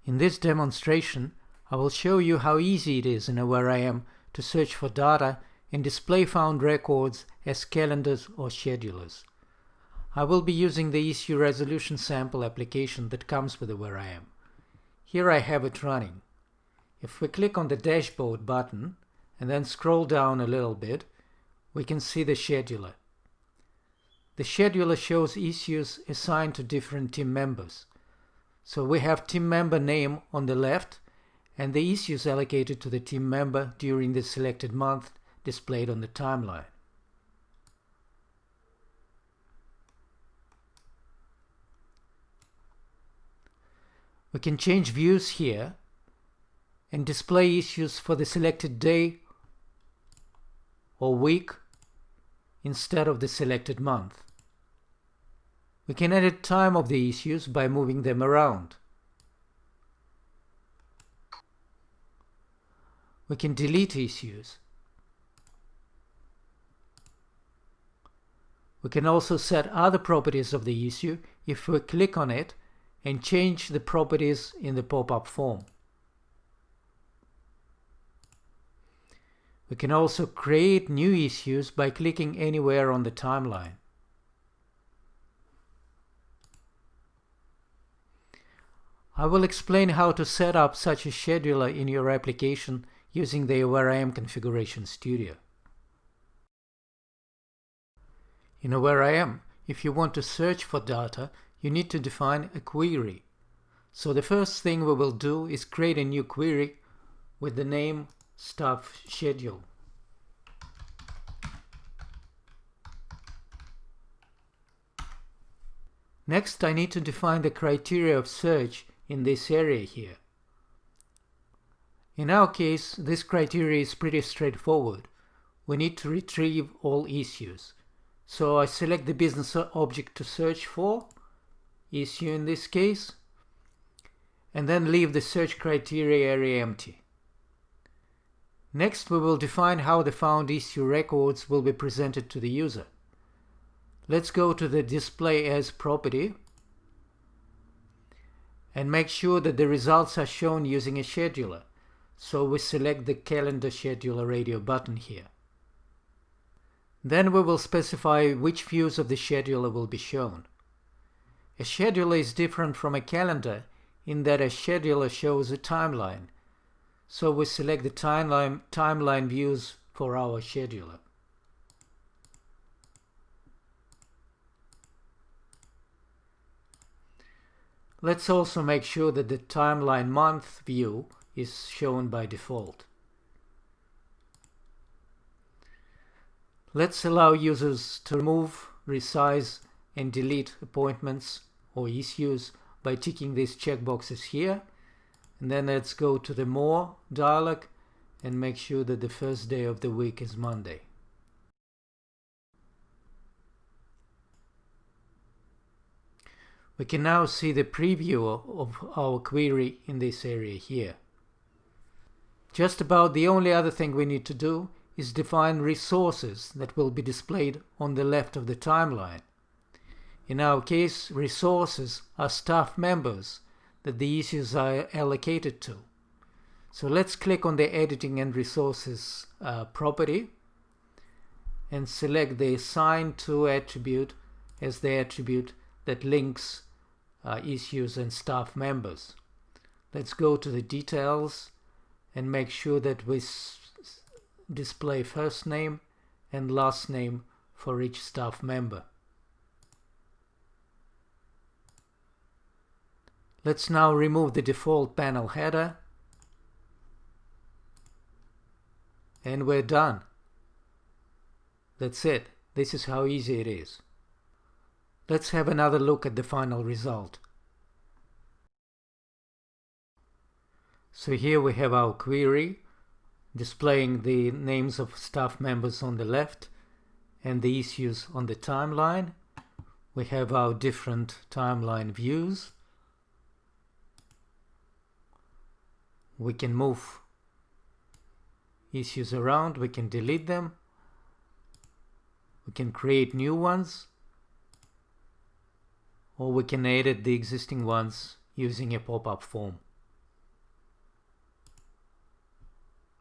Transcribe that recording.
In this demonstration, I will show you how easy it is in a Where I Am to search for data and display found records as calendars or schedulers. I will be using the issue resolution sample application that comes with the Where I Am. Here I have it running. If we click on the dashboard button and then scroll down a little bit, we can see the scheduler. The scheduler shows issues assigned to different team members. So we have team member name on the left and the issues allocated to the team member during the selected month displayed on the timeline. We can change views here and display issues for the selected day or week instead of the selected month. We can edit time of the issues by moving them around. We can delete issues. We can also set other properties of the issue if we click on it and change the properties in the pop-up form. We can also create new issues by clicking anywhere on the timeline. I will explain how to set up such a scheduler in your application using the Where I Am Configuration Studio. In Where I Am, if you want to search for data, you need to define a query. So the first thing we will do is create a new query with the name Staff Schedule. Next, I need to define the criteria of search in this area here. In our case, this criteria is pretty straightforward. We need to retrieve all issues. So I select the business object to search for, issue in this case, and then leave the search criteria area empty. Next, we will define how the found issue records will be presented to the user. Let's go to the Display As property and make sure that the results are shown using a scheduler. So we select the Calendar Scheduler radio button here. Then we will specify which views of the scheduler will be shown. A scheduler is different from a calendar in that a scheduler shows a timeline. So we select the timeline views for our scheduler. Let's also make sure that the timeline month view is shown by default. Let's allow users to remove, resize, and delete appointments or issues by ticking these checkboxes here. And then let's go to the More dialog and make sure that the first day of the week is Monday. We can now see the preview of our query in this area here. Just about the only other thing we need to do is define resources that will be displayed on the left of the timeline. In our case, resources are staff members that the issues are allocated to. So let's click on the Editing and Resources property and select the Assign To attribute as the attribute that links issues and staff members. Let's go to the details and make sure that we display first name and last name for each staff member. Let's now remove the default panel header and we're done. That's it. This is how easy it is. Let's have another look at the final result. So here we have our query displaying the names of staff members on the left and the issues on the timeline. We have our different timeline views. We can move issues around, we can delete them, we can create new ones, or we can edit the existing ones using a pop-up form.